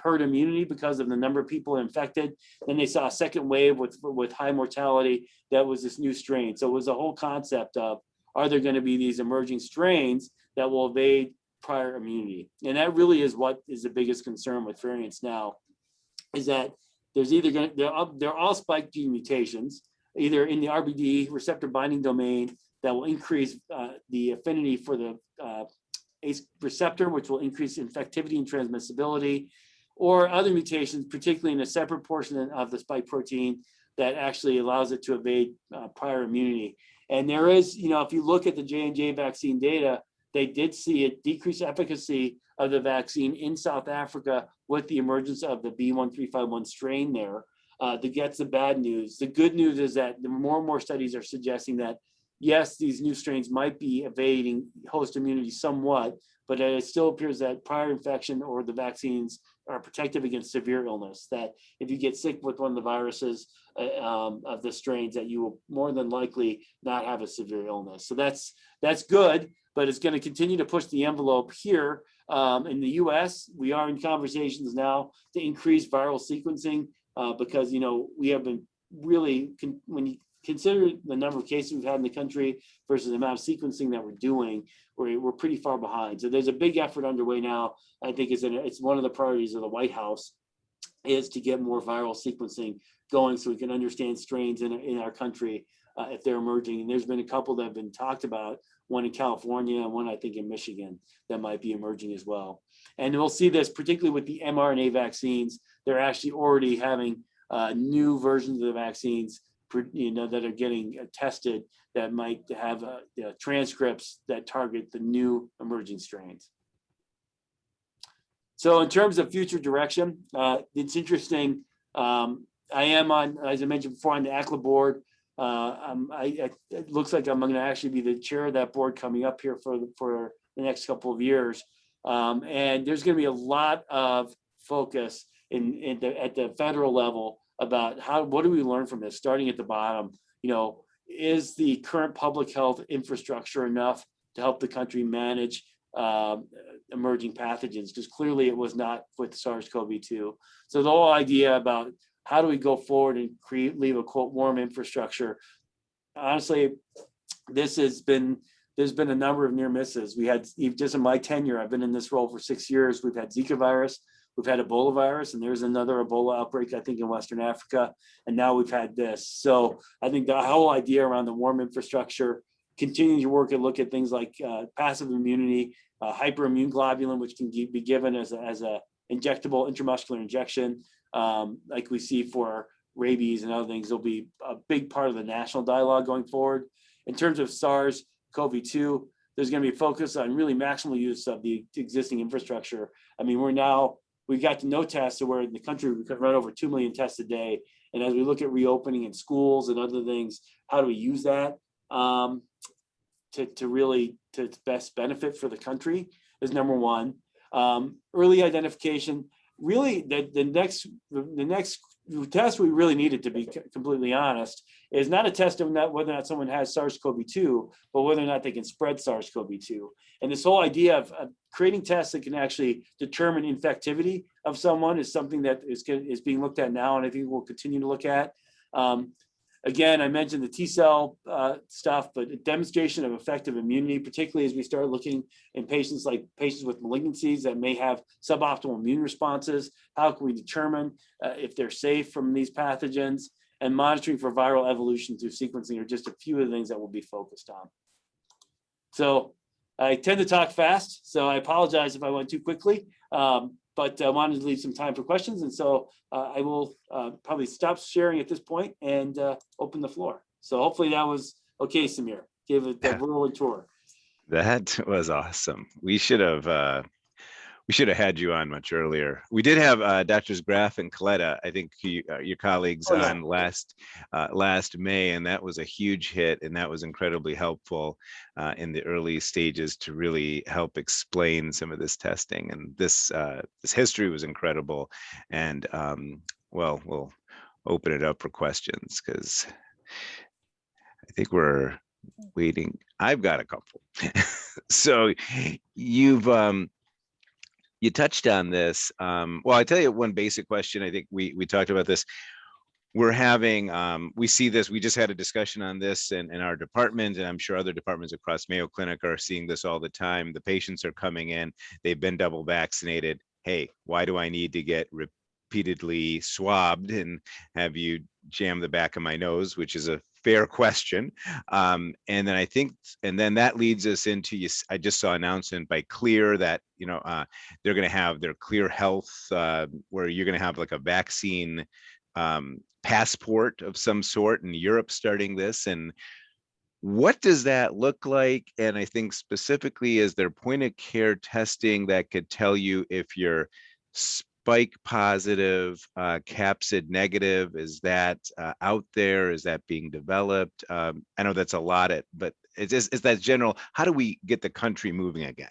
herd immunity because of the number of people infected. Then they saw a second wave with high mortality. That was this new strain. So it was a whole concept of, are there going to be these emerging strains that will evade prior immunity? And that really is what is the biggest concern with variants now, is that there's they're all spike gene mutations, either in the RBD receptor binding domain that will increase the affinity for the ACE receptor, which will increase infectivity and transmissibility, or other mutations, particularly in a separate portion of the spike protein that actually allows it to evade prior immunity. And there is, if you look at the J&J vaccine data, they did see a decreased efficacy of the vaccine in South Africa with the emergence of the B1351 strain there. That's the bad news. The good news is that more and more studies are suggesting that, yes, these new strains might be evading host immunity somewhat, but it still appears that prior infection or the vaccines are protective against severe illness, that if you get sick with one of the viruses of the strains, that you will more than likely not have a severe illness. So that's good, but it's going to continue to push the envelope here. In the US, we are in conversations now to increase viral sequencing because, we have been really, when you consider the number of cases we've had in the country versus the amount of sequencing that we're doing, we're pretty far behind. So there's a big effort underway now. I think it's one of the priorities of the White House, is to get more viral sequencing going so we can understand strains in our country if they're emerging. And there's been a couple that have been talked about, one in California and one I think in Michigan, that might be emerging as well. And we'll see this particularly with the mRNA vaccines. They're actually already having new versions of the vaccines that are getting tested that might have transcripts that target the new emerging strains. So in terms of future direction, it's interesting. I am on, as I mentioned before, on the ACLA board. It looks like I'm going to actually be the chair of that board coming up here for the next couple of years. And there's going to be a lot of focus at the federal level about what do we learn from this, starting at the bottom. Is the current public health infrastructure enough to help the country manage emerging pathogens? Because clearly it was not with SARS-CoV-2. So the whole idea about how do we go forward and leave a quote warm infrastructure? Honestly, there's been a number of near misses. We had, just in my tenure, I've been in this role for 6 years. We've had Zika virus, we've had Ebola virus, and there's another Ebola outbreak, I think, in Western Africa. And now we've had this. So I think the whole idea around the warm infrastructure, continuing to work and look at things like passive immunity, hyperimmune globulin, which can be given as a injectable intramuscular injection, like we see for rabies and other things, will be a big part of the national dialogue going forward. In terms of SARS-CoV-2, there's going to be a focus on really maximal use of the existing infrastructure. I mean, we've got to no tests, so where in the country we could run over 2 million tests a day. And as we look at reopening in schools and other things, how do we use that to best benefit for the country is number one. Early identification. Really, the next test we really needed, to be completely honest, is not a test of whether or not someone has SARS-CoV-2, but whether or not they can spread SARS-CoV-2. And this whole idea of creating tests that can actually determine infectivity of someone is something that is being looked at now, and I think we'll continue to look at. Again, I mentioned the T-cell stuff, but a demonstration of effective immunity, particularly as we start looking in patients with malignancies that may have suboptimal immune responses. How can we determine if they're safe from these pathogens? And monitoring for viral evolution through sequencing are just a few of the things that we'll be focused on. So I tend to talk fast, so I apologize if I went too quickly. But I wanted to leave some time for questions. And so I will probably stop sharing at this point and open the floor. So hopefully that was okay, Samir. Give it a little tour. That was awesome. We should have had you on much earlier. We did have Drs. Graff and Coletta, I think your colleagues on last May, and that was a huge hit, and that was incredibly helpful in the early stages to really help explain some of this testing. And this history was incredible. And well, we'll open it up for questions because I think we're waiting. I've got a couple. So you touched on this. Well, I tell you one basic question. I think we talked about this. We're having, we see this, we just had a discussion on this in our department, and I'm sure other departments across Mayo Clinic are seeing this all the time. The patients are coming in, they've been double vaccinated. Hey, why do I need to get repeatedly swabbed and have you jam the back of my nose, which is a fair question. And then that leads us into, I just saw an announcement by Clear that, they're going to have their Clear Health, where you're going to have like a vaccine passport of some sort in Europe starting this. And what does that look like? And I think specifically, is there point of care testing that could tell you if you're spike positive, capsid negative? Is that out there? Is that being developed? I know that's a lot, but it's that general. How do we get the country moving again?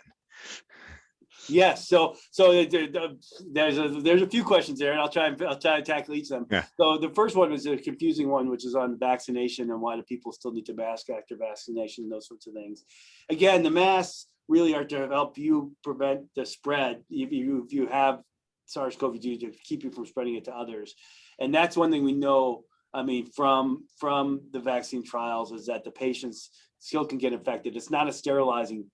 Yes, so there's a few questions there, and I'll try to tackle each of them. Yeah. So the first one is a confusing one, which is on vaccination and why do people still need to mask after vaccination, those sorts of things. Again, the masks really are to help you prevent the spread if you have SARS-CoV-2, to keep you from spreading it to others. And that's one thing we know, I mean, from the vaccine trials, is that the patients still can get infected. It's not a sterilizing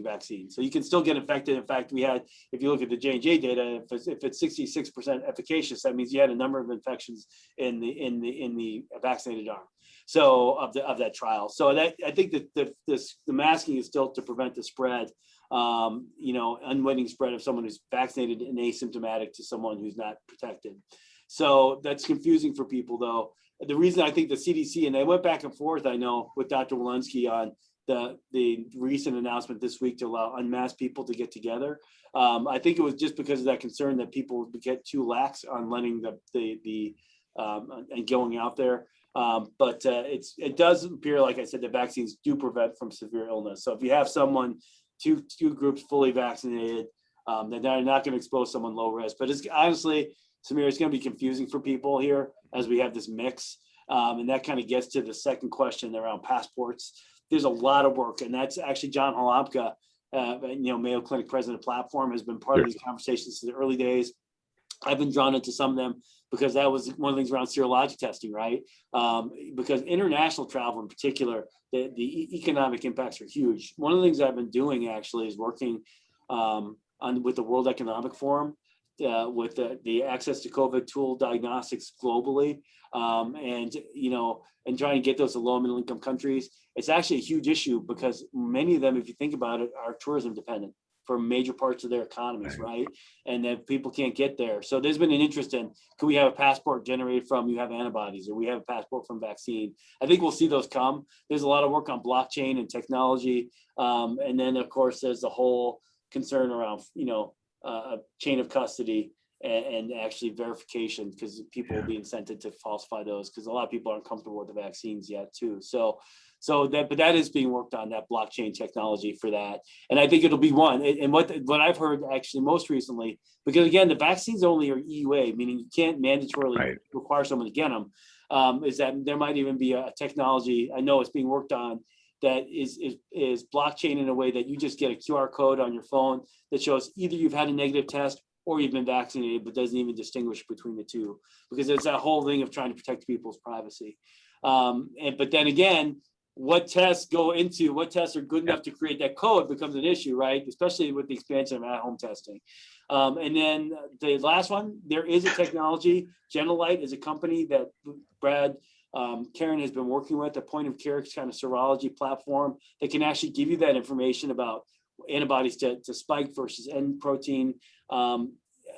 vaccine. So you can still get infected. In fact, we had, if you look at the J&J data, if it's 66% efficacious, that means you had a number of infections in the vaccinated arm. So of that trial. So that, I think that the masking is still to prevent the spread, unwitting spread of someone who's vaccinated and asymptomatic to someone who's not protected. So that's confusing for people, though. the reason I think the CDC, and they went back and forth, I know, with Dr. Walensky on the recent announcement this week to allow unmasked people to get together. I think it was just because of that concern that people would get too lax on letting and going out there. But it does appear, like I said, the vaccines do prevent from severe illness. So if you have someone, two groups fully vaccinated, then they're not going to expose someone low risk. But it's honestly, Samir, it's going to be confusing for people here as we have this mix. And that kind of gets to the second question around passports. There's a lot of work, and that's actually John Halamka, Mayo Clinic president of platform, has been part of these conversations since the early days. I've been drawn into some of them because that was one of the things around serology testing, right? Because international travel in particular, the economic impacts are huge. One of the things I've been doing actually is working with the World Economic Forum, with the access to COVID tool diagnostics globally, and trying to get those to low and middle income countries. It's actually a huge issue because many of them, if you think about it, are tourism dependent for major parts of their economies, right? And then people can't get there. So there's been an interest in, could we have a passport generated from you have antibodies, or we have a passport from vaccine? I think we'll see those come. There's a lot of work on blockchain and technology. And then of course, there's the whole concern around, a chain of custody and actually verification, because people will be incented to falsify those because a lot of people aren't comfortable with the vaccines yet too. But that is being worked on, that blockchain technology for that. And I think it'll be one. And what I've heard actually most recently, because again, the vaccines only are EUA, meaning you can't mandatorily require someone to get them, is that there might even be a technology, I know it's being worked on, that is blockchain in a way that you just get a QR code on your phone that shows either you've had a negative test or you've been vaccinated, but doesn't even distinguish between the two, because it's that whole thing of trying to protect people's privacy. But then again, what tests are good enough to create that code becomes an issue, right? Especially with the expansion of at-home testing. And then the last one, there is a technology, Genelite is a company that Brad Karen has been working with, a point of care kind of serology platform that can actually give you that information about antibodies to spike versus N protein.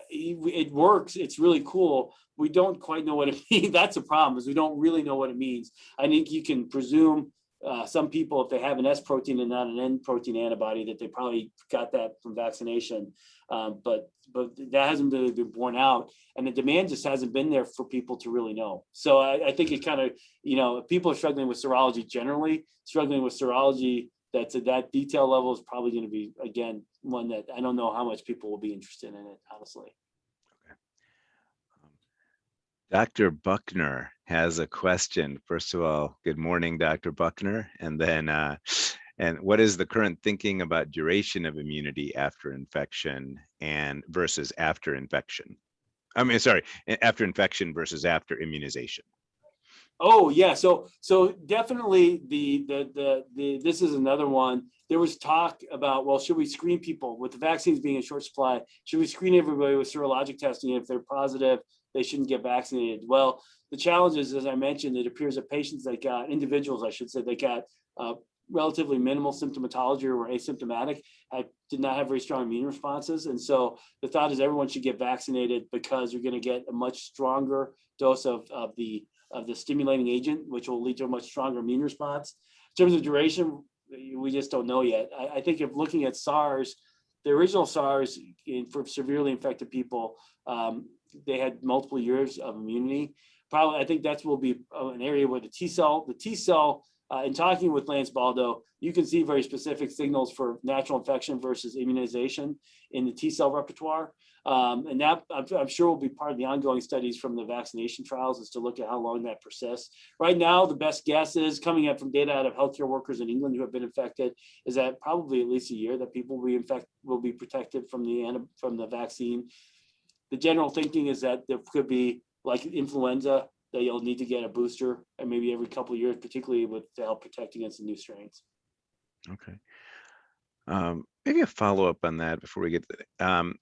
It works. It's really cool. We don't quite know what it means. That's a problem, is we don't really know what it means. I think you can presume some people, if they have an S protein and not an N protein antibody, that they probably got that from vaccination. But that hasn't really been borne out, and the demand just hasn't been there for people to really know. So I think it kind of, if people are struggling with serology generally, struggling with serology that's at that detail level is probably going to be, again, one that I don't know how much people will be interested in it, honestly. Dr. Buckner has a question. First of all, good morning, Dr. Buckner. And then, and what is the current thinking about duration of immunity after infection and versus after infection? I mean, sorry, after infection versus after immunization. Oh yeah, so definitely this is another one. There was talk about, well, should we screen people with the vaccines being in short supply? Should we screen everybody with serologic testing? If they're positive, they shouldn't get vaccinated. Well, the challenge is, as I mentioned, it appears that individuals, I should say, they got relatively minimal symptomatology or were asymptomatic, did not have very strong immune responses. And so the thought is everyone should get vaccinated because you're going to get a much stronger dose of the stimulating agent, which will lead to a much stronger immune response. In terms of duration, we just don't know yet. I think if looking at SARS, the original SARS for severely infected people, they had multiple years of immunity. Probably, I think that will be an area where the T cell, in talking with Lance Baldo, you can see very specific signals for natural infection versus immunization in the T cell repertoire. And that I'm sure will be part of the ongoing studies from the vaccination trials, is to look at how long that persists. Right now, the best guess is, coming up from data out of healthcare workers in England who have been infected, is that probably at least a year that people will be protected from the vaccine. The general thinking is that there could be, like influenza, that you'll need to get a booster, and maybe every couple of years, particularly to help protect against the new strains. Okay. Maybe a follow-up on that before we get to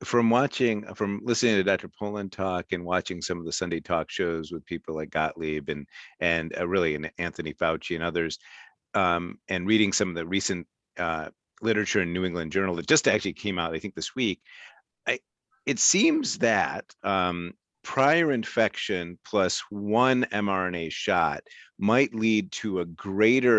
from listening to Dr. Poland talk and watching some of the Sunday talk shows with people like Gottlieb and Anthony Fauci and others, and reading some of the recent literature in New England Journal that just actually came out, I think, this week, it seems that prior infection plus one mRNA shot might lead to a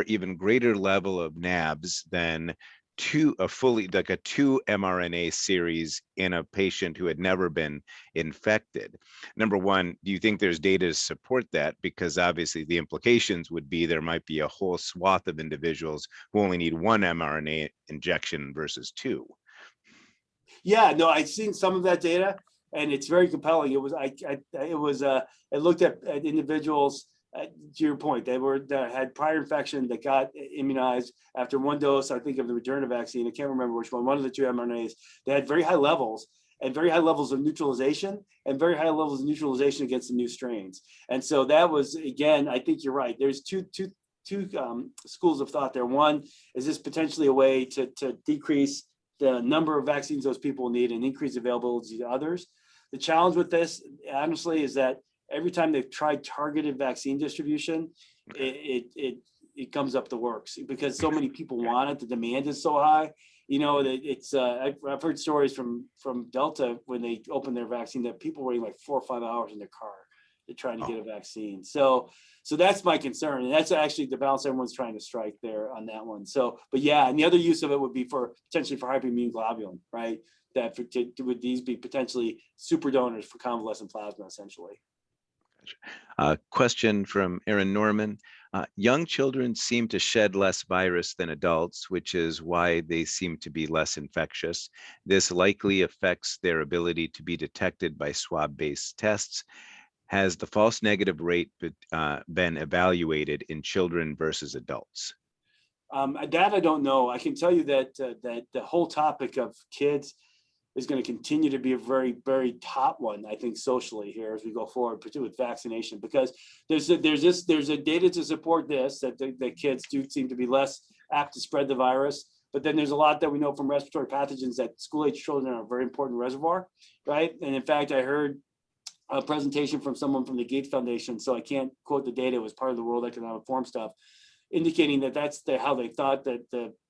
even greater level of NAbs than like a two mRNA series in a patient who had never been infected. Number one, do you think there's data to support that? Because obviously the implications would be there might be a whole swath of individuals who only need one mRNA injection versus two. Yeah, no, I've seen some of that data, and it's very compelling. It was I looked at individuals. To your point, that had prior infection that got immunized after one dose, I think, of the Moderna vaccine. I can't remember which one of the two mRNAs. They had very high levels of neutralization and very high levels of neutralization against the new strains. And so that was, again, I think you're right. There's two schools of thought there. One, is this potentially a way to decrease the number of vaccines those people need and increase availability to others? The challenge with this, honestly, is that every time they've tried targeted vaccine distribution, it comes up the works because so many people want it. The demand is so high. You know, it's I've heard stories from Delta when they opened their vaccine that people were waiting like 4 or 5 hours in their car to trying to get a vaccine. So that's my concern, and that's actually the balance everyone's trying to strike there on that one. So, but yeah, and the other use of it would be potentially for hyperimmune globulin, right? That would these be potentially super donors for convalescent plasma, essentially. Question from Aaron Norman. Young children seem to shed less virus than adults, which is why they seem to be less infectious. This likely affects their ability to be detected by swab-based tests. Has the false negative rate been evaluated in children versus adults? That I don't know. I can tell you that the whole topic of kids is going to continue to be a very, very top one, I think, socially here as we go forward, particularly with vaccination, because there's a data to support this, that the kids do seem to be less apt to spread the virus. But then there's a lot that we know from respiratory pathogens that school-age children are a very important reservoir, right? And in fact, I heard a presentation from someone from the Gates Foundation, so I can't quote the data, it was part of the World Economic Forum stuff, indicating that that's how they thought that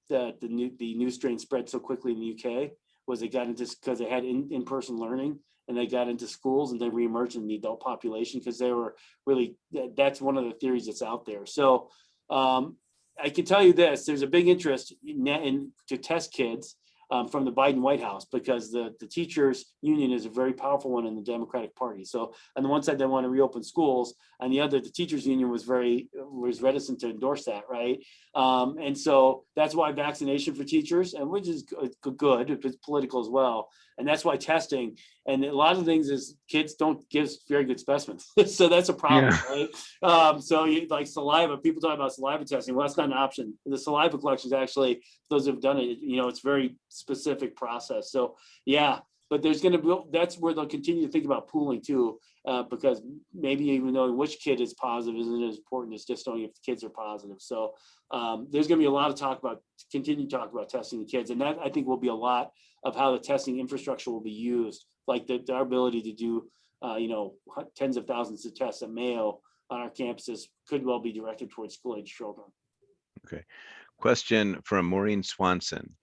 the new strain spread so quickly in the UK. Was they got into, because they had in-person learning and they got into schools and then reemerged in the adult population because they were really, that's one of the theories that's out there. So I can tell you this, there's a big interest to test kids from the Biden White House because the teachers union is a very powerful one in the Democratic Party. So on the one side, they want to reopen schools. On the other, the teachers union was reticent to endorse that, right? And so that's why vaccination for teachers, and which is good, it's political as well. And that's why testing, and a lot of things is kids don't give very good specimens. So that's a problem, right? So like saliva, people talk about saliva testing. Well, that's not an option. The saliva collection is actually, those who've done it, it's very specific process. So yeah, but there's going to be, that's where they'll continue to think about pooling too, because maybe even knowing which kid is positive isn't as important as just knowing if the kids are positive. So there's going to be a lot of continue talk about testing the kids. And that I think will be a lot of how the testing infrastructure will be used, like our ability to do, tens of thousands of tests at Mayo on our campuses could well be directed towards school-age children. Okay. Question from Maureen Swanson.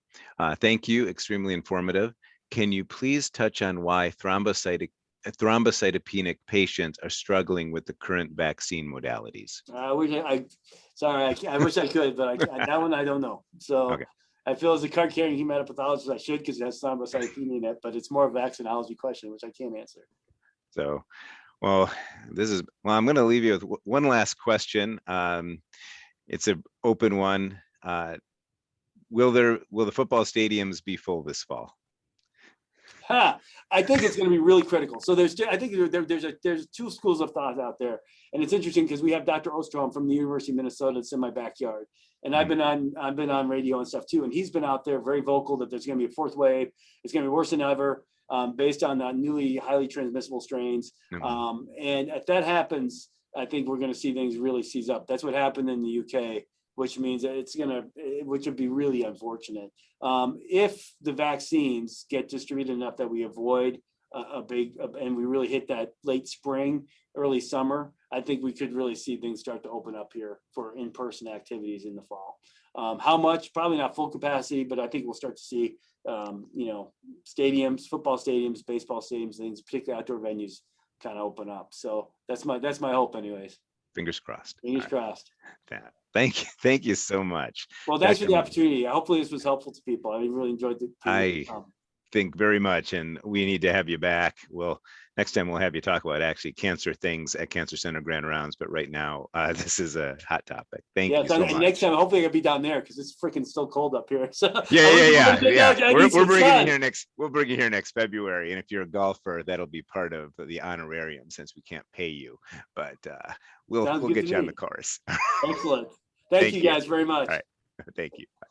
Thank you, extremely informative. Can you please touch on why thrombocytopenic patients are struggling with the current vaccine modalities? I wish I could, but that one I don't know. So okay. I feel as a card-carrying hematopathologist, I should, because it has thrombocytopenia in it, but it's more a vaccinology question, which I can't answer. So, well, I'm going to leave you with one last question. It's an open one. Will the football stadiums be full this fall? I think it's going to be really critical. So there's two schools of thought out there, and it's interesting because we have Dr. Ostrom from the University of Minnesota that's in my backyard, and I've been on radio and stuff too, and he's been out there very vocal that there's going to be a fourth wave. It's going to be worse than ever, based on the newly highly transmissible strains. And if that happens, I think we're going to see things really seize up. That's what happened in the UK, which means that which would be really unfortunate. If the vaccines get distributed enough that we avoid and we really hit that late spring, early summer, I think we could really see things start to open up here for in-person activities in the fall. How much? Probably not full capacity, but I think we'll start to see, stadiums, football stadiums, baseball stadiums, things, particularly outdoor venues, kind of open up. So that's my hope anyways. Fingers crossed. Fingers All crossed. right. Thank you so much. Well, thanks for Dr. the opportunity. Hopefully this was helpful to people. I really enjoyed the. I think very much, and we need to have you back. Well, next time we'll have you talk about actually cancer things at Cancer Center Grand Rounds, but right now this is a hot topic. Thank you so much. Next time, hopefully I'll be down there because it's freaking still cold up here. So yeah. We're bringing you here next. We'll bring you here next February, and if you're a golfer, that'll be part of the honorarium since we can't pay you, but we'll get you on the course. Excellent. Thank you guys very much. All right. Thank you. Bye.